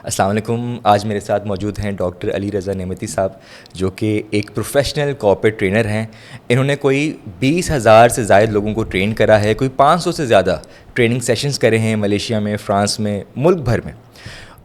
السلام علیکم. آج میرے ساتھ موجود ہیں ڈاکٹر علی رضا نعمتی صاحب, جو کہ ایک پروفیشنل کارپوریٹ ٹرینر ہیں. انہوں نے کوئی 20,000 سے زائد لوگوں کو ٹرین کرا ہے, کوئی 500 سے زیادہ ٹریننگ سیشنز کرے ہیں ملیشیا میں, فرانس میں, ملک بھر میں,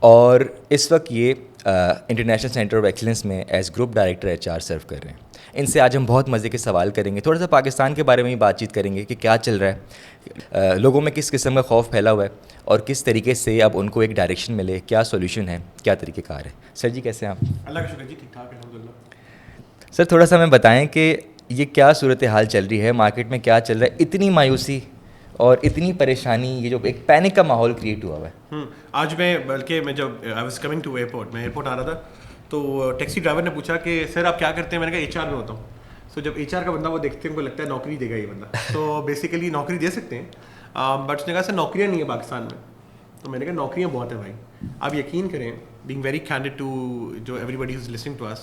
اور اس وقت یہ انٹرنیشنل سینٹر آف ایکسلنس میں ایز گروپ ڈائریکٹر HR سرو کر رہے ہیں. ان سے آج ہم بہت مزے کے سوال کریں گے, تھوڑا سا پاکستان کے بارے میں ہی بات چیت کریں گے کہ کیا چل رہا ہے, لوگوں میں کس قسم کا خوف پھیلا ہوا ہے, اور کس طریقے سے اب ان کو ایک ڈائریکشن ملے, کیا سولوشن ہے, کیا طریقہ کار ہے. سر جی کیسے ہیں آپ؟ اللہ کا شکر جی, ٹھیک ٹھاک الحمدللہ. سر تھوڑا سا ہمیں بتائیں کہ یہ کیا صورتحال چل رہی ہے, مارکیٹ میں کیا چل رہا ہے, اتنی مایوسی اور اتنی پریشانی, یہ جو ایک پینک کا ماحول کریٹ ہوا ہوا ہے. آج میں جب I was coming to airport, میں ایئرپورٹ آ رہا تھا تو ٹیکسی ڈرائیور نے پوچھا کہ سر آپ کیا کرتے ہیں. میں نے کہا HR میں ہوتا ہوں. سو جب HR کا بندہ وہ دیکھتے ہیں ان کو لگتا ہے نوکری دے گا یہ بندہ, تو بیسیکلی نوکری دے سکتے ہیں, بٹ اس نے کہا سر نوکریاں نہیں ہیں پاکستان میں. تو میں نے کہا نوکریاں بہت ہیں بھائی, آپ یقین کریں, بینگ ویری کینڈیڈ ٹو جو everybody is listening to us,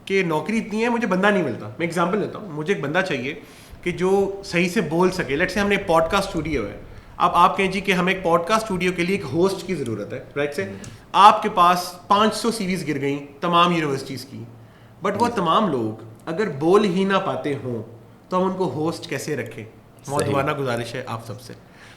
کہ نوکری اتنی ہے مجھے بندہ نہیں ملتا. میں ایگزامپل دیتا ہوں, مجھے ایک بندہ چاہیے کہ جو صحیح سے بول سکے. لیٹس سے ہم نے ایک پوڈ کاسٹ اسٹوڈیو ہے, اب آپ کہیں جی کہ ہمیں ایک پوڈ کاسٹ اسٹوڈیو کے لیے ایک ہوسٹ کی ضرورت ہے, رائٹ سے آپ کے پاس 500 CVs گر گئیں تمام یونیورسٹیز کی, بٹ وہ تمام لوگ اگر بول ہی نہ پاتے ہوں تو ہم ان کو ہوسٹ کیسے رکھیں. موضوعانہ گزارش ہے آپ سب سے,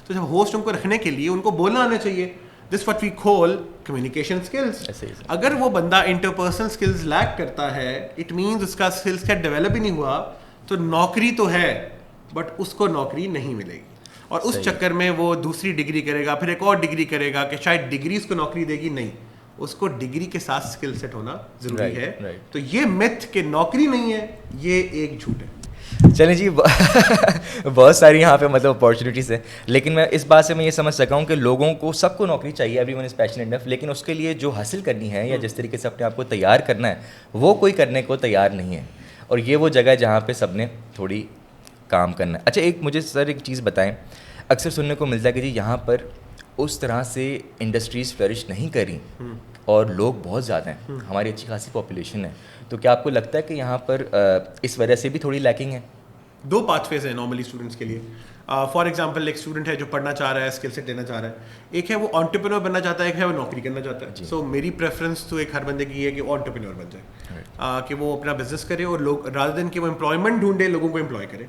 تو جب ہوسٹ ان کو رکھنے کے لیے ان کو بولنا آنا چاہیے. This what we call communication skills. اگر وہ بندہ انٹرپرسنل اسکلز لیک کرتا ہے, اٹ مینس اس کا اسکل سیٹ ڈیولپ ہی نہیں ہوا, تو نوکری تو ہے بٹ اس کو نوکری نہیں ملے گی. اور اس چکر میں وہ دوسری ڈگری کرے گا, پھر ایک اور ڈگری کرے گا کہ شاید ڈگری اس کو نوکری دے گی. نہیں, اس کو ڈگری کے ساتھ اسکل سیٹ ہونا ضروری ہے. تو یہ متھ کہ نوکری نہیں ہے, یہ ایک جھوٹ ہے. چلیں جی, بہت ساری یہاں پہ مطلب اپارچونیٹیز ہیں, لیکن میں اس بات سے میں یہ سمجھ سکا ہوں کہ لوگوں کو سب کو نوکری چاہیے, ایوری ون از پیشنیٹ انف, لیکن اس کے لیے جو حاصل کرنی ہے یا جس طریقے سے اپنے آپ کو تیار کرنا ہے وہ کوئی کرنے کو تیار نہیں ہے. اور یہ وہ جگہ ہے جہاں پہ سب نے تھوڑی کام کرنا ہے. اچھا ایک مجھے سر ایک چیز بتائیں, اکثر سننے کو ملتا ہے کہ جی یہاں پر اس طرح سے انڈسٹریز فلرش نہیں کر رہی اور لوگ بہت زیادہ ہیں, ہماری اچھی خاصی پاپولیشن ہے, تو کیا آپ کو لگتا ہے کہ یہاں پر اس وجہ سے بھی تھوڑی لیکنگ ہے؟ دو پاتھ ویز ہیں نارملی اسٹوڈنٹس کے لیے. فار ایگزامپل ایک اسٹوڈنٹ ہے جو پڑھنا چاہ رہا ہے, اسکل سیٹ لینا چاہ رہا ہے, ایک ہے وہ آنٹرپرینور بننا چاہتا ہے, ایک ہے وہ نوکری کرنا چاہتا ہے. سو میری پریفرنس تو ایک ہر بندے کی یہ ہے کہ وہ آنٹرپرینور بن جائے, کہ وہ اپنا بزنس کرے اور لوگ رادر دین کہ وہ امپلائمنٹ ڈھونڈے, لوگوں کو امپلائی کرے.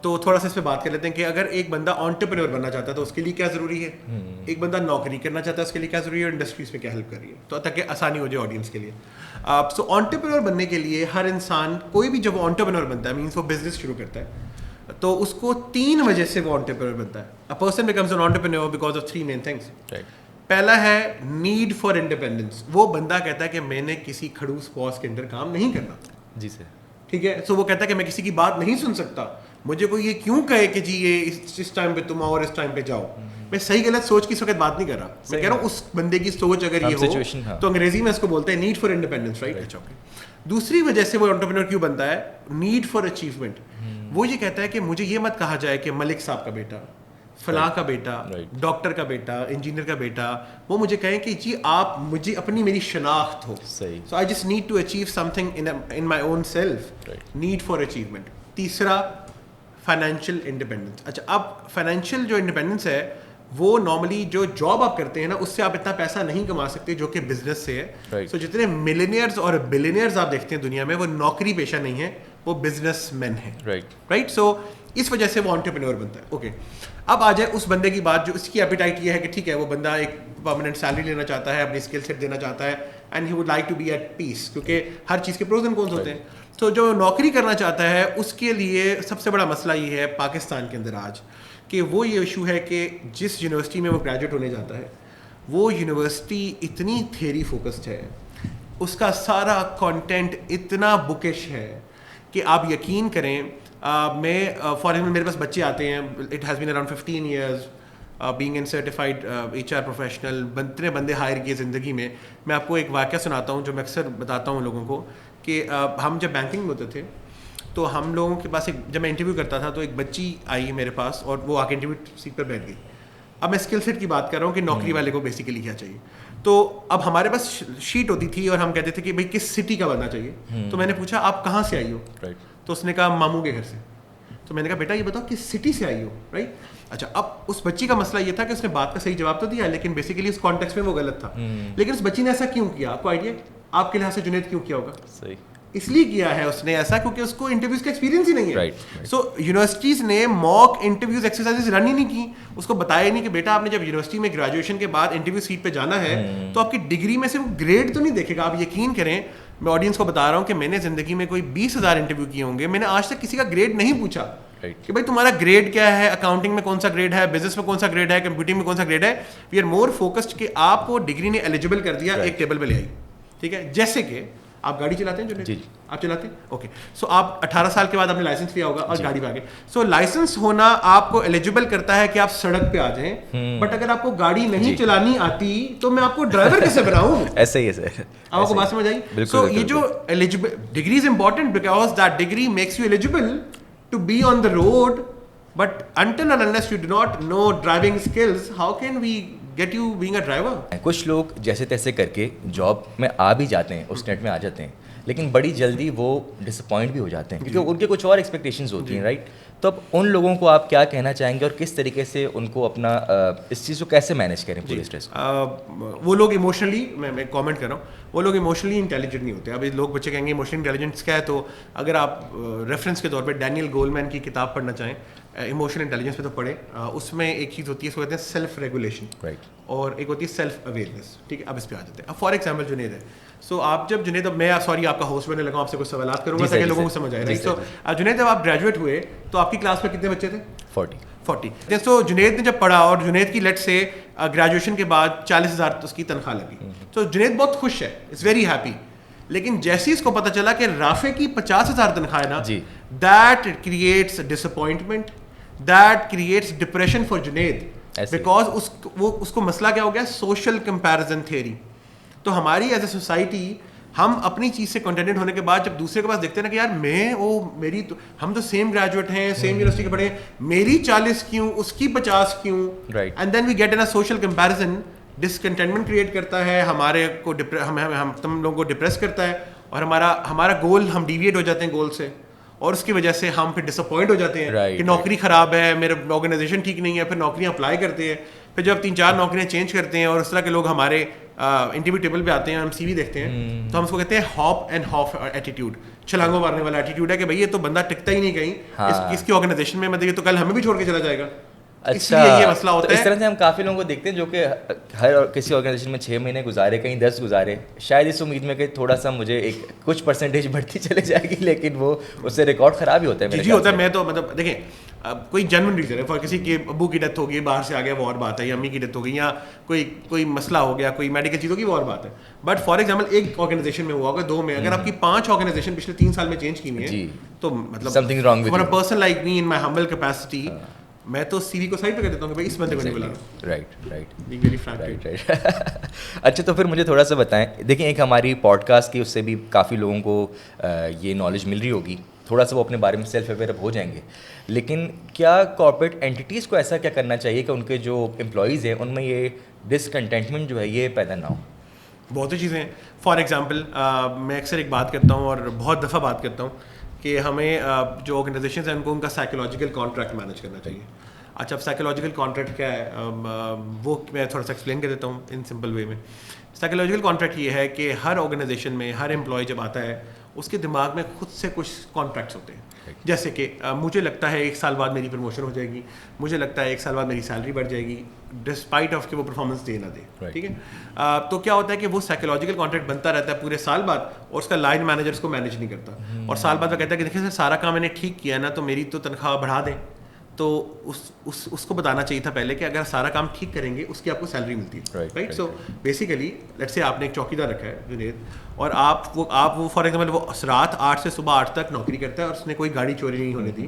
تو تھوڑا سا اس پہ بات کر لیتے ہیں کہ اگر ایک بندہ آنٹرپرینور بننا چاہتا ہے تو اس کے لیے کیا ضروری ہے, ایک بندہ نوکری کرنا چاہتا ہے اس کے لیے کیا ضروری ہے, اور انڈسٹریز میں کیا ہیلپ کر رہی ہے, تو تاکہ آسانی ہو جائے آڈینس کے لیے. سو آنٹرپرینور بننے کے لیے ہر انسان, کوئی بھی جب آنٹرپرینور بنتا ہے مینس وہ بزنس شروع کرتا ہے, تو اس کو 3 وجہ سے وہ آنٹرپرینور بنتا ہے. A person becomes an entrepreneur because of 3 main things. پہلا ہے نیڈ فار انڈیپینڈنس. وہ بندہ کہتا ہے کہ میں نے کسی کھڑوس باس کے اندر کام نہیں کرنا. جی سر, ٹھیک ہے. سو وہ کہتا ہے کہ میں کسی کی بات نہیں سن سکتا, مجھے کوئی یہ کیوں کہے کہ جی یہ اس ٹائم پہ تم آؤ اور اس ٹائم پہ جاؤ. میں صحیح غلط سوچ کی اس وقت بات نہیں کر رہا, میں کہہ رہا ہوں اس بندے کی سوچ اگر یہ ہو تو انگریزی میں اس کو بولتے ہیں نیڈ فار انڈیپینڈنس, رائٹ. دوسری وجہ سے وہ انٹرپرینور کیوں بنتا ہے, نیڈ فار اچیومنٹ. وہ یہ کہتا ہے کہ مجھے یہ مت کہا جائے کہ ملک صاحب کا بیٹا, فلاں کا بیٹا, ڈاکٹر کا بیٹا, انجینئر کا بیٹا, وہ مجھے کہیں کہ جی آپ مجھے اپنی میری شناخت ہو. So I just need to achieve something in my own self, need for achievement. تیسرا فائنینشیل انڈیپینڈنس. اچھا اب فائنینشیل جو انڈیپینڈنس ہے وہ نارملی جو جاب آپ کرتے ہیں نا اس سے آپ اتنا پیسہ نہیں کما سکتے جو کہ بزنس سے ہے. سو جتنے ملینئرز اور بلینئرز آپ دیکھتے ہیں دنیا میں وہ نوکری پیشہ نہیں ہے, وہ بزنس مین ہیں, رائٹ. سو اس وجہ سے وہ آنٹرپرینور بنتا ہے. اوکے, اب آ جائے اس بندے کی بات جو اس کی ایپیٹائٹ یہ ہے کہ ٹھیک ہے وہ بندہ ایک پرماننٹ سیلری لینا چاہتا ہے, اپنی اسکل سیٹ دینا چاہتا ہے, and he would like to be at peace, کیونکہ ہر چیز کے پروز اینڈ کونس ہوتے ہیں. تو جو نوکری کرنا چاہتا ہے اس کے لیے سب سے بڑا مسئلہ یہ ہے پاکستان کے اندر آج, کہ وہ یہ ایشو ہے کہ جس یونیورسٹی میں وہ گریجویٹ ہونے جاتا ہے وہ یونیورسٹی اتنی تھیری فوکسڈ ہے, اس کا سارا کانٹینٹ اتنا بکش ہے کہ آپ یقین کریں. میں فار ایگزامپل میرے پاس بچے آتے ہیں, it has been around 15 years being in certified HR professional, اتنے بندے ہائر کیے زندگی میں. میں آپ کو ایک واقعہ سناتا ہوں جو میں اکثر بتاتا ہوں لوگوں کو, کہ ہم جب بینکنگ میں ہوتے تھے تو ہم لوگوں کے پاس جب میں انٹرویو کرتا تھا تو ایک بچی آئی میرے پاس اور وہ آ کے انٹرویو سیٹ پر بیٹھ گئی. اب میں اسکل سیٹ کی بات کر رہا ہوں کہ نوکری والے کو بیسیکلی کیا چاہیے. تو اب ہمارے پاس شیٹ ہوتی تھی اور ہم کہتے تھے کہ بھائی کس سٹی کا بننا چاہیے. تو میں نے پوچھا آپ کہاں سے آئی ہو, تو اس نے کہا ماموں کے گھر سے. تو تو میں نے کہا بیٹا یہ بتاؤ کس سٹی سے آئی ہو, رائٹ. اچھا اب اس بچی کا مسئلہ یہ تھا کہ اس نے بات کا صحیح جواب تو دیا لیکن بیسیکلی اس کانٹیکسٹ میں وہ غلط تھا. لیکن اس بچی نے ایسا کیوں کیا, آپ کو آئیڈیا آپ کے لحاظ سے جنید کیوں کیا ہوگا؟ صحیح اس لیے کیا ہے اس نے ایسا کیونکہ اس کو انٹرویوز کا ایکسپیرینس ہی نہیں ہے. سو یونیورسٹیز نے موک انٹرویوز ایکسرسائزز رن ہی نہیں کی, اس کو بتایا نہیں کہ بیٹا آپ نے جب یونیورسٹی میں گریجویشن کے بعد انٹرویو سیٹ پہ جانا ہے تو آپ کی ڈگری میں سے وہ گریڈ تو نہیں دیکھے گا. آپ یقین کریں میں آڈینس کو بتا رہا ہوں کہ میں نے زندگی میں کوئی 20,000 انٹرویو کیے ہوں گے, میں نے آج تک کسی کا گریڈ نہیں پوچھا کہ بھائی تمہارا گریڈ کیا ہے, اکاؤنٹنگ میں کون سا گریڈ ہے, بزنس میں کون سا گریڈ ہے, کمپیوٹنگ میں کون سا گریڈ ہے. وی آر مور فوکسڈ کہ آپ کو ڈگری نے ایلیجیبل کر دیا, ایک ٹیبل پہ لے آئی, ٹھیک ہے. جیسے کہ آپ گاڑی چلاتے ہیں جو آپ چلاتے ہیں, اوکے. سو آپ 18 سال کے بعد آپ نے لائسنس لیا ہوگا اور گاڑی پہ آ گئے. سو لائسنس ہونا آپ کو ایلیجیبل کرتا ہے کہ آپ سڑک پہ آ جائیں, بٹ اگر آپ کو گاڑی نہیں چلانی آتی تو میں آپ کو ڈرائیور کیسے بناؤں؟ ایسا ہی ہے سر, آپ کو بات سمجھ آئی؟ سو یہ جو eligible degree is important because that degree makes you eligible to be on the road, but until and unless you do not know driving skills, how can we get you being a driver? کچھ لوگ جیسے تیسے کر کے job میں آ بھی جاتے ہیں, اس net میں آ جاتے ہیں, لیکن بڑی جلدی وہ ڈس اپوائنٹ بھی ہو جاتے ہیں کیونکہ ان کے کچھ اور ایکسپیکٹیشنز ہوتی ہیں, رائٹ. تو اب ان لوگوں کو آپ کیا کہنا چاہیں گے اور کس طریقے سے ان کو اپنا اس چیز کو کیسے مینیج کریں پورے اسٹریس کو؟ وہ لوگ ایموشنلی, میں کامنٹ کر رہا ہوں, وہ لوگ ایموشنلی انٹیلیجنٹ نہیں ہوتے. ابھی لوگ بچے کہیں گے ایموشنل انٹیلیجنس کیا ہے, تو اگر آپ ریفرنس کے طور پہ ڈینیل گولمین کی کتاب پڑھنا چاہیں ایموشنل انٹیلیجنس پہ تو پڑھیں. اس میں ایک چیز ہوتی ہے اس کو کہتے ہیں سیلف ریگولیشن, رائٹ, اور ایک ہوتی ہے سیلف اویئرنیس, ٹھیک ہے. اب اس پہ آ جاتے ہیں. اب فار ایگزامپل جنید ہے, سو آپ جب جنید, اب میں سوری آپ کا ہوسٹ بننے لگا, آپ سے کچھ سوالات کروں گا تاکہ لوگوں کو سمجھ آئے. سو جنید جب آپ گریجویٹ ہوئے تو آپ کی کلاس میں کتنے بچے تھے؟ 40. سو جنید نے جب پڑھا اور جنید کی لیٹ سے گریجویشن کے بعد 40,000 اس کی تنخواہ لگی, تو جنید بہت خوش ہے, از ویری ہیپی. لیکن جیسے اس کو پتا چلا کہ رافع کی 50,000 تنخواہ ہے نا, that creates disappointment, that creates depression for Junaid, because اس کو مسئلہ کیا ہو گیا, سوشل کمپیریزن تھیوری. تو ہماری ایز اے سوسائٹی ہم اپنی چیز سے کنٹینٹ ہونے کے بعد جب دوسرے کے پاس دیکھتے ہیں نا کہ یار میں میری تو ہم تو سیم گریجویٹ ہیں, سیم یونیورسٹی کے پڑھے ہیں, میری 40 کیوں, اس کی 50 کیوں, and then we get in a social comparison. Discontentment create کرتا ہے, ہمارے کو ہم لوگوں کو ڈپریس کرتا ہے, اور ہمارا گول, ہم ڈیویٹ ہو جاتے ہیں گول سے, اور اس کی وجہ سے ہم پھر ڈس اپوائنٹ ہو جاتے ہیں کہ نوکری خراب ہے, میرے آرگنائزیشن ٹھیک نہیں ہے. پھر نوکریاں اپلائی کرتے ہیں, پھر جب 3-4 نوکریاں چینج کرتے ہیں اور اس طرح کے لوگ ہمارے انٹرویو ٹیبل پہ آتے ہیں, ہم سی وی دیکھتے ہیں, تو ہم اس کو کہتے ہیں ہاپ اینڈ ہاف ایٹیٹیوڈ, چھلانگوں مارنے والا ایٹیٹیوڈ ہے کہ بھائی یہ تو بندہ ٹکتا ہی نہیں کہیں اس کی آرگنائزیشن میں, مطلب یہ تو کل ہمیں بھی چھوڑ کے چلا جائے گا. اچھا, یہ مسئلہ ہوتا ہے. اس طرح سے ہم کافی لوگوں کو دیکھتے ہیں جو کہ ہر کسی آرگنائزیشن میں 6 مہینے گزارے, کہیں 10 گزارے, شاید اس امید میں کہ تھوڑا سا مجھے ایک کچھ پرسنٹیج بڑھتی چلے جائے گی, لیکن وہ اس سے ریکارڈ خراب ہی ہوتا ہے. جی ہوتا ہے. میں تو مطلب دیکھیں کوئی جنرل ریزن ہے, کسی کے ابو کی ڈیتھ ہو گئی, باہر سے آ گیا, وہ اور بات ہے, یا امی کی ڈیتھ ہو گئی, یا کوئی مسئلہ ہو گیا, کوئی میڈیکل چیز ہوگی, وہ اور بات ہے. بٹ فار ایگزامپل ایک آرگنائزیشن میں ہوا ہوگا, 2 میں, اگر آپ کی 5 آرگنائزیشن پچھلے 3 سال میں چینج کی ہوئی ہے, تو مطلب something wrong with a person like me in my humble capacity, میں تو سی وی کو سائڈ پہ کر دیتا ہوں کہ بھائی اس بندے کو نہیں بلا. رائٹ. اچھا, تو پھر مجھے تھوڑا سا بتائیں, دیکھیں ایک ہماری پوڈ کاسٹ کی, اس سے بھی کافی لوگوں کو یہ نالج مل رہی ہوگی, تھوڑا سا وہ اپنے بارے میں سیلف اویئر ہو جائیں گے. لیکن کیا کارپوریٹ اینٹیز کو ایسا کیا کرنا چاہیے کہ ان کے جو امپلائیز ہیں ان میں یہ ڈسکنٹینٹمنٹ جو ہے یہ پیدا نہ ہو؟ بہت سی چیزیں ہیں. فار ایگزامپل میں اکثر ایک بات کرتا ہوں اور بہت دفعہ بات کرتا ہوں کہ ہمیں جو آرگنائزیشنز ہیں ان کو ان کا سائیکولوجیکل کانٹریکٹ مینیج کرنا چاہیے. اچھا, اب سائیکولوجیکل کانٹریکٹ کیا ہے, وہ میں تھوڑا سا ایکسپلین کر دیتا ہوں ان سمپل وے میں. سائیکولوجیکل کانٹریکٹ یہ ہے کہ ہر آرگنائزیشن میں ہر امپلائی جب آتا ہے اس کے دماغ میں خود سے کچھ کانٹریکٹس ہوتے ہیں. جیسے کہ مجھے لگتا ہے 1 سال بعد میری پروموشن ہو جائے گی, مجھے لگتا ہے 1 سال بعد میری سیلری بڑھ جائے گی, ڈسپائٹ آف کہ وہ پرفارمنس دے نہ دے, ٹھیک ہے. تو کیا ہوتا ہے کہ وہ سائیکولوجیکل کانٹریکٹ بنتا رہتا ہے پورے سال بعد, اور اس کا لائن مینیجر اس کو مینیج نہیں کرتا, اور سال بعد وہ کہتا ہے کہ دیکھیں سر سارا کام میں نے ٹھیک کیا نا, تو میری تو تنخواہ بڑھا دیں. تو اس کو بتانا چاہیے تھا پہلے کہ اگر سارا کام ٹھیک کریں گے اس کی آپ کو سیلری ملتی ہے, رائٹ. سو بیسیکلی لیٹ سے آپ نے ایک چوکیدار رکھا ہے جنید, اور آپ وہ فار ایگزامپل وہ رات 8 سے صبح 8 تک نوکری کرتا ہے اور اس نے کوئی گاڑی چوری نہیں ہونے دی,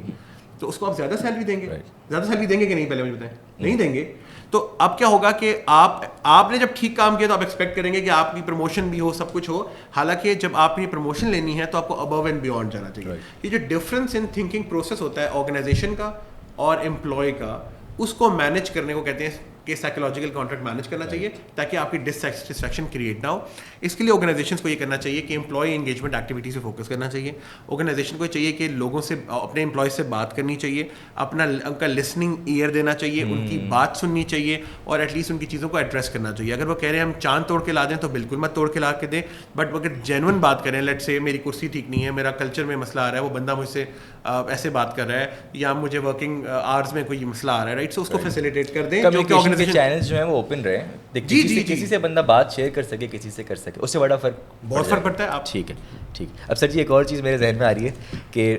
تو اس کو آپ زیادہ سیلری دیں گے. زیادہ سیلری دیں گے کہ نہیں, پہلے مجھے بتائیں. نہیں دیں گے. تو اب کیا ہوگا کہ آپ نے جب ٹھیک کام کیا تو آپ ایکسپیکٹ کریں گے کہ آپ کی پروموشن بھی ہو, سب کچھ ہو. حالانکہ جب آپ نے پروموشن لینی ہے تو آپ کو ابو اینڈ بیونڈ جانا چاہیے. یہ جو ڈفرینس ان تھنکنگ پروسیس ہوتا ہے آرگنائزیشن کا اور امپلائی کا, اس کو مینیج کرنے کو کہتے ہیں کہ سائیکولوجیکل کانٹریکٹ مینیج کرنا چاہیے تاکہ آپ کی ڈسسیٹسفیکشن کریٹ نہ ہو. اس کے لیے آرگنائزیشنس کو یہ کرنا چاہیے کہ امپلائی انگیجمنٹ ایکٹیویٹیز پہ فوکس کرنا چاہیے. آرگنائزیشن کو چاہیے کہ لوگوں سے, اپنے امپلائیز سے بات کرنی چاہیے, ان کا لسننگ ایئر دینا چاہیے, ان کی بات سننی چاہیے اور ایٹ لیسٹ ان کی چیزوں کو ایڈریس کرنا چاہیے. اگر وہ کہہ رہے ہیں ہم چاند توڑ کے لا دیں تو بالکل مت توڑ کے لا کے دیں, بٹ اگر جینون بات کریں, لیٹ سے میری کرسی ٹھیک نہیں ہے, میرا کلچر میں مسئلہ آ رہا ہے, وہ بندہ مجھ سے ایسے بات کر رہا ہے, یا مجھے ورکنگ آورز میں کوئی مسئلہ آ رہا ہے, رائٹ, سو اس کو فیسیلیٹیٹ کر دیں. کمیونیکیشن کے چینلز جو ہیں وہ اوپن رہیں, کسی سے بندہ بات شیئر کر سکے, کسی سے کر سکے, اس سے بڑا فرق, بہت فرق پڑتا ہے. آپ ٹھیک ہے. اب سر جی ایک اور چیز میرے ذہن میں آ رہی ہے کہ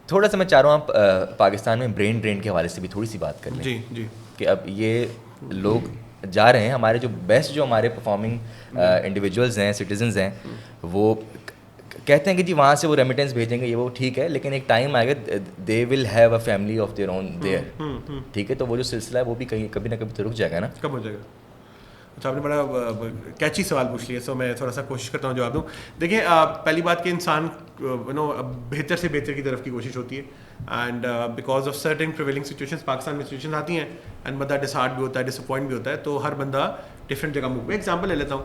تھوڑا سا میں چاہ رہا ہوں آپ پاکستان میں برین ڈرین کے حوالے سے بھی تھوڑی سی بات کر لیں. جی کہ اب یہ لوگ جا رہے ہیں, ہمارے جو بیسٹ جو ہمارے پرفارمنگ انڈیویجولز ہیں, سٹیزنز ہیں, وہ کہتے ہیں کہ جی وہاں سے وہ ریمیٹنس بھیجیں گے, یہ وہ ٹھیک ہے, لیکن ایک ٹائم آئے گا they will have a family of their own there, ٹھیک ہے, تو وہ جو سلسلہ ہے وہ بھی کہیں کبھی نہ کبھی تو رک جائے گا نا. کب ہو جائے گا. اچھا, آپ نے بڑا کیچی سوال پوچھ لیا, سو میں تھوڑا سا کوشش کرتا ہوں جواب دوں. دیکھیں, پہلی بات کہ انسان بہتر سے بہتر کی طرف کی کوشش ہوتی ہے, and because of certain prevailing situations, Pakistan میں سچویشن آتی ہیں اینڈ بندہ ڈسہارٹ بھی ہوتا ہے, ڈس اپوائنٹ بھی ہوتا ہے, تو ہر بندہ ڈفرینٹ جگہ موو. میں ایگزامپل لے لیتا ہوں,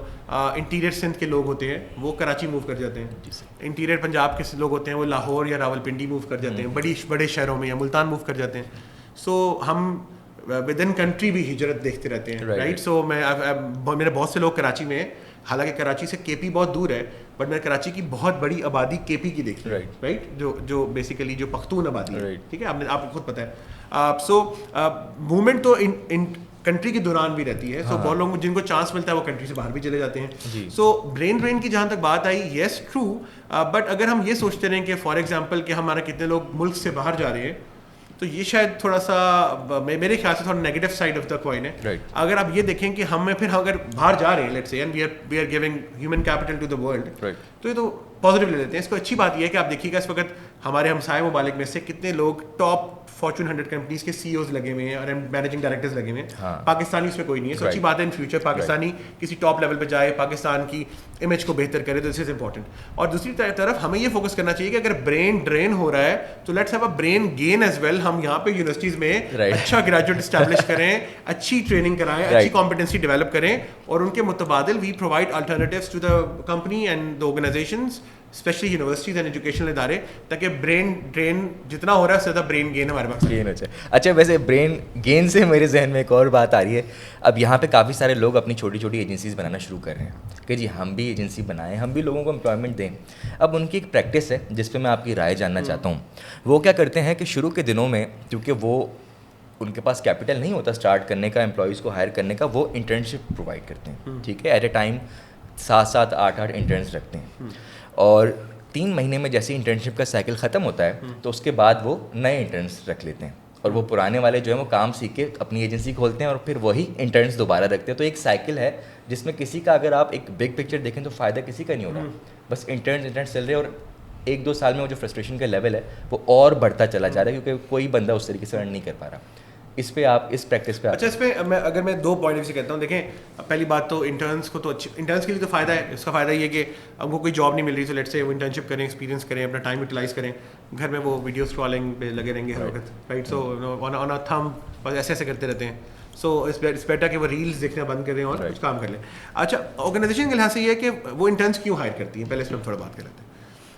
انٹیریئر سندھ کے لوگ ہوتے ہیں وہ کراچی موو کر جاتے ہیں, انٹیریئر پنجاب کے لوگ ہوتے ہیں وہ لاہور یا راول پنڈی موو کر جاتے ہیں, بڑے شہروں میں, یا ملتان موو کر جاتے ہیں. سو ہم ود ان کنٹری بھی ہجرت دیکھتے رہتے ہیں, رائٹ. سو میرے بہت سے لوگ کراچی میں ہیں, حالانکہ کراچی سے کے پی بہت دور ہے, بٹ میں کراچی کی بہت بڑی آبادی کے پی کی دیکھی, رائٹ, جو بیسیکلی جو پختون آبادی ہے, ٹھیک ہے, آپ کو خود پتہ ہے. سو موومنٹ تو کنٹری کے دوران بھی رہتی ہے. سو بہت لوگ جن کو چانس ملتا ہے وہ کنٹری سے باہر بھی چلے جاتے ہیں. سو برین ڈرین کی جہاں تک بات آئی, یس ٹرو, بٹ اگر ہم یہ سوچتے رہیں کہ فار ایگزامپل کہ ہمارا کتنے لوگ ملک سے باہر جا رہے ہیں, تو یہ شاید تھوڑا سا میرے خیال سے تھوڑا negative side of the coin ہے. اگر آپ یہ دیکھیں کہ ہم پھر اگر باہر جا رہے ہیں, let's say we are giving human capital to the world, تو یہ تو پازیٹیو لے لیتے ہیں. اس کو اچھی بات یہ ہے کہ آپ دیکھیے گا اس وقت ہمارے ہمسائے ممالک میں سے کتنے لوگ ٹاپ فارچون 100 کمپنیز کے سی اوز لگے ہوئے ہیں اور مینیجنگ ڈائریکٹرز لگے ہوئے ہیں. پاکستانی اس میں کوئی نہیں ہے. سو اچھی بات ہے ان فیوچر پاکستانی کسی ٹاپ لیول پہ جائے, پاکستان کی امیج کو بہتر کرے, تو دس از امپورٹنٹ. اور دوسری طرف ہمیں یہ فوکس کرنا چاہیے کہ اگر برین ڈرین ہو رہا ہے تو let's have a brain gain as well. ہم یہاں پہ یونیورسٹیز میں اچھا گریجویٹ اسٹیبلش کریں, اچھی ٹریننگ کرائیں, اچھی کمپٹنسی ڈیولپ کریں, اور ان کے متبادل we provide alternatives to the company and the organizations, especially universities and educational ادارے, تاکہ برین ڈرین جتنا ہو رہا ہے اس سے زیادہ برین گین ہمارے پاس گین ہو جائے. اچھا, ویسے برین گین سے میرے ذہن میں ایک اور بات آ رہی ہے. اب یہاں پہ کافی سارے لوگ اپنی چھوٹی چھوٹی ایجنسیز بنانا شروع کر رہے ہیں کہ جی ہم بھی ایجنسی بنائیں, ہم بھی لوگوں کو امپلائمنٹ دیں. اب ان کی ایک پریکٹس ہے جس پہ میں آپ کی رائے جاننا چاہتا ہوں. وہ کیا کرتے ہیں کہ شروع کے دنوں میں, کیونکہ وہ ان کے پاس کیپٹل نہیں ہوتا اسٹارٹ کرنے کا, امپلائیز کو ہائر کرنے کا, وہ انٹرنشپ پرووائڈ کرتے ہیں, ٹھیک ہے, ایٹ اے ٹائم 7-7 8-8 انٹرنس رکھتے ہیں, اور 3 مہینے میں جیسے انٹرنشپ کا سائیکل ختم ہوتا ہے تو اس کے بعد وہ نئے انٹرنس رکھ لیتے ہیں, اور وہ پرانے والے جو ہیں وہ کام سیکھ کے اپنی ایجنسی کھولتے ہیں اور پھر وہی انٹرنس دوبارہ رکھتے ہیں. تو ایک سائیکل ہے جس میں کسی کا, اگر آپ ایک بگ پکچر دیکھیں تو فائدہ کسی کا نہیں ہو رہا, بس انٹرنس چل رہے ہیں, اور 1-2 سال میں وہ جو فرسٹریشن کا لیول ہے وہ اور بڑھتا چلا جا رہا ہے کیونکہ کوئی بندہ اس طریقے سے ارن نہیں کر پا رہا. اس پہ آپ اس پریکٹس پہ, اچھا اس پہ اگر میں 2 پوائنٹ سے کہتا ہوں. دیکھیں, پہلی بات تو انٹرنس کو تو انٹرنس کے لیے تو فائدہ ہے. اس کا فائدہ یہ کہ ان کو کوئی جاب نہیں مل رہی, تو لیٹ سے وہ انٹرنشپ کریں, ایکسپیرینس کریں, اپنا ٹائم یوٹیلائز کریں. گھر میں وہ ویڈیو اسکرالنگ پہ لگے رہیں گے ہر وقت, رائٹ. سو آن اے تھم بس ایسے ایسے کرتے رہتے ہیں. سو اس بیٹر کہ وہ ریلز دیکھنا بند کر دیں اور کچھ کام کر لیں. اچھا, آرگنائزیشن کے لحاظ سے یہ ہے کہ وہ انٹرنس کیوں ہائر کرتی ہیں, پہلے اس میں تھوڑا بات کر لیتے ہیں.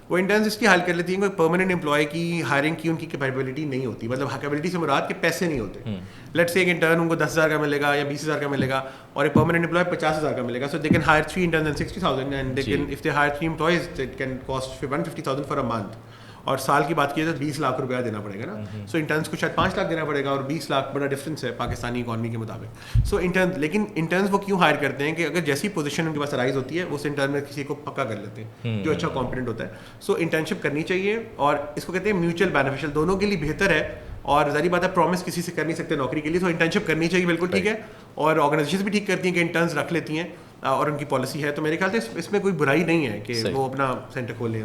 وہ انٹرنس اس کی ہائر کر لیتی ہیں, کوئی پرماننٹ امپلائی کی ہائرنگ کی ان کی کیپیبلٹی نہیں ہوتی, مطلب کیپیبلٹی سے مراد کے پیسے نہیں ہوتے. لیٹ سے ایک انٹرن ان کو 10,000 کا ملے گا یا 20,000 کا ملے گا, اور ایک پرماننٹ امپلائی 50,000 کا ملے گا. So they can hire 3 interns and 60,000, and they can, if they hire 3 employees it can cost 150,000 for a month. اور سال کی بات کی تو 20 لاکھ روپیہ دینا پڑے گا نا. سو انٹرنس کو شاید 5 لاکھ دینا پڑے گا, اور 20 لاکھ بڑا ڈفرینس ہے پاکستانی اکانومی کے مطابق. سو انٹرن, لیکن انٹرنس وہ کیوں ہائر کرتے ہیں کہ اگر جیسی پوزیشن ان کے پاس رائز ہوتی ہے اس انٹرن میں کسی کو پکا کر لیتے ہیں جو اچھا کمپیٹنٹ ہوتا ہے. سو انٹرنشپ کرنی چاہیے, اور اس کو کہتے ہیں میوچل بینیفیشل, دونوں کے لیے بہتر ہے. اور ظاہری بات ہے پرومس کسی سے کر نہیں سکتے نوکری کے لیے, تو انٹرنشپ کرنی چاہیے, بالکل ٹھیک ہے. اور آرگنائزیشن بھی ٹھیک کرتی ہیں کہ انٹرنس رکھ لیتی ہیں, اور ان کی پالیسی ہے. تو میرے خیال سے اس میں کوئی برائی نہیں ہے کہ وہ اپنا سینٹر کھول لیں.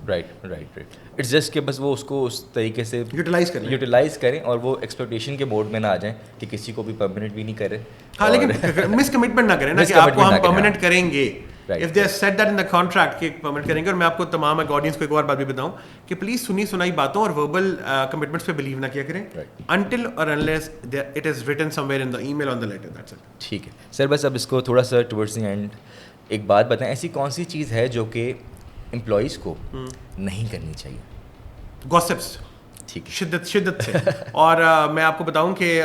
رائٹ. اٹس جسٹ کہ بس وہ اس کو اس طریقے سے یوٹیلائز کریں, اور وہ ایکسپلوٹیشن کے موڈ میں نہ آ جائیں کہ کسی کو بھی پرماننٹ بھی نہیں کرے. ہاں, لیکن مس کمٹمنٹ نہ کریں نا کہ آپ کو ہم پرماننٹ کریں گے. if they set that in the contract کہ permit کریں گے. اور میں آپ کو تمام آڈینس کو ایک اور بات بھی بتاؤں کہ پلیز سنی سنائی باتوں اور وربل کمٹمنٹس پہ بلیو نہ کیا کریں until or unless it is written somewhere in the email on the letter. That's it. ٹھیک ہے سر. بس اب اس کو تھوڑا سا ٹورڈز دی اینڈ ایک بات بتائیں, ایسی کون سی چیز ہے جو کہ امپلائیز کو نہیں کرنی چاہیے؟ گوسپس. ٹھیک ہے, شدت سے. اور میں آپ کو بتاؤں کہ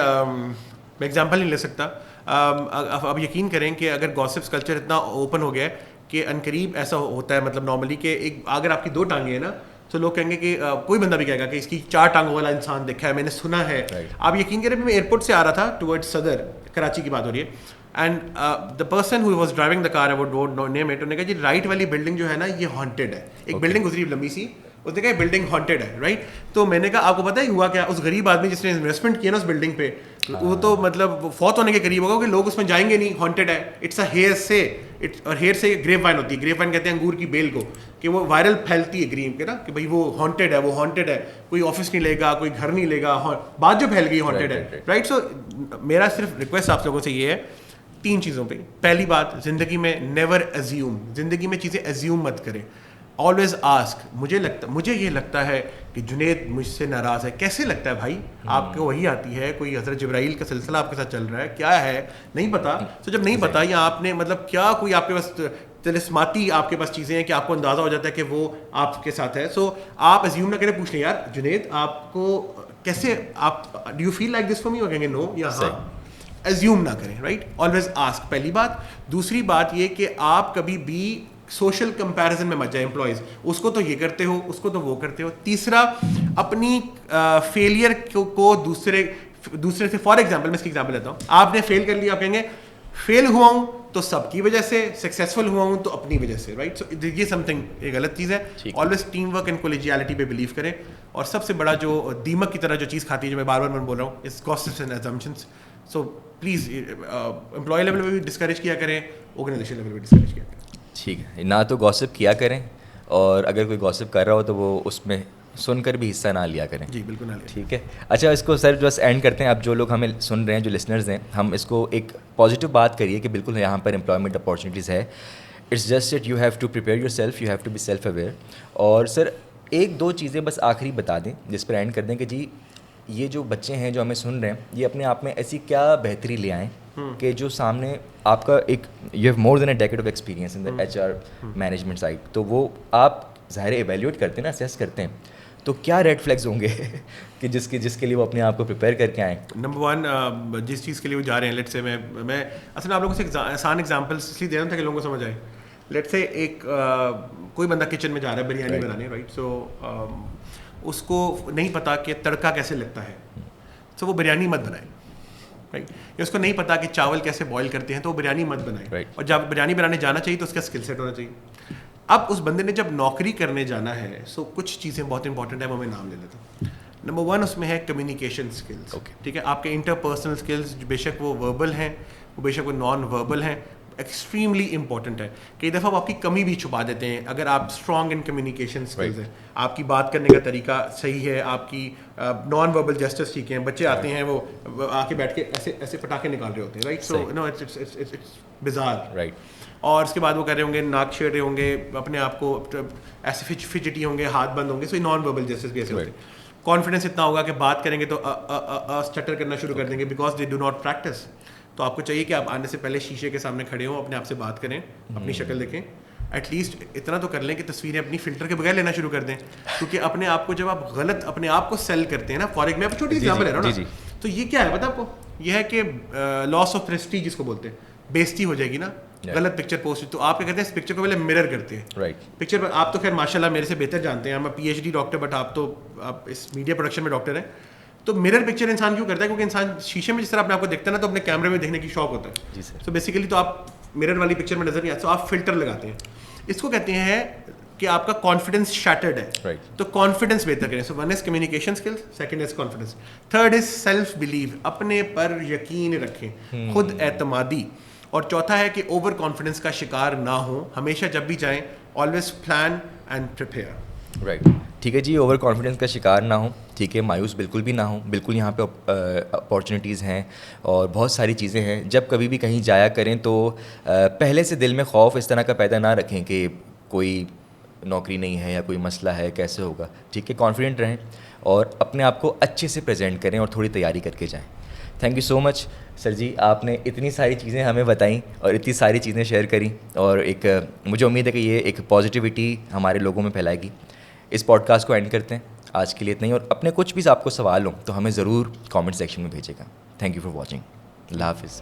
میں ایگزامپل نہیں لے سکتا. اب یقین کریں کہ اگر گوسپس کلچر اتنا اوپن ہو گیا ہے کہ عنقریب ایسا ہوتا ہے, مطلب نارملی کہ ایک اگر آپ کی 2 ٹانگیں ہیں نا تو لوگ کہیں گے کہ کوئی بندہ بھی کہے گا کہ اس کی 4 ٹانگوں والا انسان دیکھا ہے, میں نے سنا ہے. آپ یقین کریں میں ایئرپورٹ سے آ رہا تھا ٹورڈ صدر, کراچی کی بات ہو رہی ہے, and the person who was driving the car, I would name it, انہوں نے کہا جی رائٹ والی بلڈنگ جو ہے نا یہ ہانٹیڈ ہے. ایک بلڈنگ گزری لمبی سی, اس نے کہا بلڈنگ ہانٹیڈ ہے, رائٹ. تو میں نے کہا آپ کو پتہ ہے ہوا کیا, اس غریب آدمی جس نے انویسٹمنٹ کیا نا اس بلڈنگ پہ, وہ تو مطلب فوت ہونے کے قریب ہوگا کہ لوگ اس میں جائیں گے نہیں, ہانٹیڈ ہے. اٹس اے ہیئر سے, اور ہیئر سے گریپ وائن ہوتی ہے, گریپ وائن کہتے ہیں انگور کی بیل کو, کہ وہ وائرل پھیلتی ہے گرین کے نا, کہ بھائی وہ ہانٹیڈ ہے, وہ ہانٹیڈ ہے, کوئی آفس نہیں لے گا, کوئی گھر نہیں لے گا, بات جو پھیل گئی ہانٹیڈ ہے, رائٹ. سو میرا صرف ریکویسٹ آپ لوگوں سے یہ ہے 3 چیزوں پہ. پہلی بات, زندگی میں نیور ایزیوم, زندگی میں چیزیں ایزیوم مت کریں. Always ask. مجھے یہ لگتا ہے کہ جنید مجھ سے ناراض ہے. کیسے لگتا ہے بھائی, آپ کو وہی آتی ہے, کوئی حضرت جبرائیل کا سلسلہ آپ کے ساتھ چل رہا ہے, کیا ہے نہیں پتا. تو جب نہیں پتا یا آپ نے مطلب کیا کوئی آپ کے پاس تلسماتی آپ کے پاس چیزیں ہیں کہ آپ کو اندازہ ہو جاتا ہے کہ وہ آپ کے ساتھ ہے, سو آپ ایزیوم نہ کریں. پوچھ لیں یار جنید آپ کو کیسے, آپ do you feel like this for me, وہ کہیں گے نو یا ہاں. ایزیوم نہ کریں, رائٹ. آلویز آسک, پہلی بات. دوسری بات یہ کہ آپ کبھی بھی سوشل کمپیریزن میں مت جائیں. امپلائیز اس کو تو یہ کرتے ہو, اس کو تو وہ کرتے ہو. تیسرا, اپنی فیلئر کو دوسرے سے, فار ایگزامپل میں اس کی ایگزامپل لیتا ہوں, آپ نے فیل کر لیا, آپ کہیں گے فیل ہوا ہوں تو سب کی وجہ سے, سکسیزفل ہوا ہوں تو اپنی وجہ سے, رائٹ. سو یہ سم تھنگ یہ غلط چیز ہے. آلویز ٹیم ورک اینڈ کولیجیالٹی پہ بلیو کریں. اور سب سے بڑا جو دیمک کی طرح جو چیز کھاتی ہے, جو میں بار بار بول رہا ہوں, is gossips and assumptions. So please employee level پہ بھی ڈسکریج کیا کریں, آرگنائزیشن لیول پہ ڈسکریج کیا کریں. ٹھیک ہے, نہ تو گوسپ کیا کریں, اور اگر کوئی گوسپ کر رہا ہو تو وہ اس میں سن کر بھی حصہ نہ لیا کریں. جی بالکل نہ لیا. ٹھیک ہے. اچھا اس کو سر بس اینڈ کرتے ہیں. اب جو لوگ ہمیں سن رہے ہیں, جو لسنرز ہیں, ہم اس کو ایک پازیٹیو بات کریے کہ بالکل یہاں پر امپلائمنٹ اپارچونیٹیز ہے. It's just it you have to prepare yourself, you have to be self aware. اور سر 1-2 چیزیں بس آخری بتا دیں جس پر اینڈ کر دیں کہ جی یہ جو بچے ہیں جو ہمیں سن رہے ہیں, یہ اپنے آپ میں ایسی کیا بہتری لے آئیں کہ جو سامنے آپ کا ایک you have more than a decade of experience in the H R management side, تو وہ آپ ظاہر ایویلیویٹ کرتے ہیں نا, اسیس کرتے ہیں, تو کیا ریڈ فلیگز ہوں گے کہ جس کے لیے وہ اپنے آپ کو پریپیئر کر کے آئیں؟ نمبر 1, جس چیز کے لیے وہ جا رہے ہیں, لیٹ سے میں اصل آپ لوگوں سے آسان ایگزامپلس اس لیے دے رہا تھا کہ لوگوں کو سمجھ آئے. لیٹ سے ایک کوئی بندہ کچن میں جا رہا ہے بریانی بنانے, رائٹ. سو اس کو نہیں پتا کہ تڑکا کیسے لگتا ہے, تو وہ بریانی مت بنائے, رائٹ. یا اس کو نہیں پتا کہ چاول کیسے بوائل کرتے ہیں, تو وہ بریانی مت بنائے. اور جب بریانی بنانے جانا چاہیے تو اس کا اسکل سیٹ ہونا چاہیے. اب اس بندے نے جب نوکری کرنے جانا ہے, سو کچھ چیزیں بہت امپورٹنٹ ہیں, وہ میں نام لے لیتا ہوں. نمبر 1 اس میں ہے کمیونیکیشن اسکلس. ٹھیک ہے, آپ کے انٹر پرسنل اسکلس, بے شک وہ وربل ہیں, وہ بے شک وہ نان وربل ہیں, ایکسٹریملی امپورٹنٹ ہے. کئی دفعہ آپ کی کمی بھی چھپا دیتے ہیں. اگر آپ اسٹرانگ ان کمیونیکیشن اسکلز ہیں, آپ کی بات کرنے کا طریقہ صحیح ہے, آپ کی نان وربل جسٹس ٹھیک ہیں. بچے آتے ہیں وہ آ کے بیٹھ کے ایسے پٹاخے نکال رہے ہوتے ہیں, right. So no it's bizarre, right. اور اس کے بعد وہ کر رہے ہوں گے, ناک چھیڑ رہے ہوں گے, اپنے آپ کو ایسے فجٹی ہوں گے, ہاتھ بند ہوں گے. سو نان وربل جسٹس بھی ایسے ہوتے ہیں. کانفیڈنس اتنا ہوگا کہ بات کریں گے تو اسٹٹر کرنا شروع کر دیں گے, because they do not practice. تو آپ کو چاہیے کہ آپ آنے سے پہلے شیشے کے سامنے کھڑے ہوں, اپنے آپ سے بات کریں, اپنی شکل دیکھیں. ایٹ لیسٹ اتنا تو کر لیں کہ تصویریں اپنی فلٹر کے بغیر لینا شروع کر دیں, کیونکہ اپنے آپ کو جب آپ غلط اپنے آپ کو سیل کرتے ہیں نا, فار ایک میں چھوٹی ایگزامپل لے رہا ہوں نا, تو یہ کیا ہے پتہ آپ کو, یہ ہے کہ لاس آف پریسٹیج جس کو بولتے ہیں, بےزتی ہو جائے گی نا, غلط پکچر پوسٹ. تو آپ کیا کرتے ہیں, اس پکچر کو پہلے مرر کرتے ہیں, رائٹ. پکچر پر آپ تو خیر ماشاء اللہ میرے سے بہتر جانتے ہیں, میں PhD ڈاکٹر, بٹ آپ اس میڈیا پروڈکشن میں ڈاکٹر ہیں. تو مرر پکچر انسان کیوں کرتا ہے, کیونکہ انسان شیشے میں جس طرح اپنے آپ کو دیکھتا ہے نا, تو اپنے کیمرے میں دیکھنے کی شوق ہوتا ہے. جی سر. تو بیسیکلی تو آپ مرر والی پکچر میں نظر نہیں آتے, تو آپ فلٹر لگاتے ہیں. اس کو کہتے ہیں کہ آپ کا کانفیڈنس شیٹرڈ ہے, تو کانفیڈنس بہتر کریں. سو 1 is communication skills, 2 is confidence, 3 is self blue, اپنے پر یقین رکھیں, خود اعتمادی. اور 4 ہے کہ اوور کانفیڈنس کا شکار نہ ہوں. ہمیشہ جب بھی جائیں, always plan and prepare. Right. ٹھیک ہے جی. اوور کانفیڈنس کا شکار نہ ہوں, ٹھیک ہے, مایوس بالکل بھی نہ ہوں, بالکل یہاں پہ اپارچونیٹیز ہیں اور بہت ساری چیزیں ہیں. جب کبھی بھی کہیں جایا کریں تو پہلے سے دل میں خوف اس طرح کا پیدا نہ رکھیں کہ کوئی نوکری نہیں ہے یا کوئی مسئلہ ہے, کیسے ہوگا. ٹھیک ہے, کانفیڈنٹ رہیں اور اپنے آپ کو اچھے سے پریزنٹ کریں اور تھوڑی تیاری کر کے جائیں. تھینک یو سو مچ سر جی, آپ نے اتنی ساری چیزیں ہمیں بتائیں اور اتنی ساری چیزیں شیئر کریں, اور ایک مجھے امید ہے کہ یہ ایک پازیٹیوٹی ہمارے لوگوں میں پھیلائے گی. اس پوڈ کاسٹ کو اینڈ کرتے ہیں. آج کے لیے اتنا ہی, اور اپنے کچھ بھی آپ کو سوال ہوں تو ہمیں ضرور کامنٹ سیکشن میں بھیجے گا. Thank you for watching. اللہ حافظ.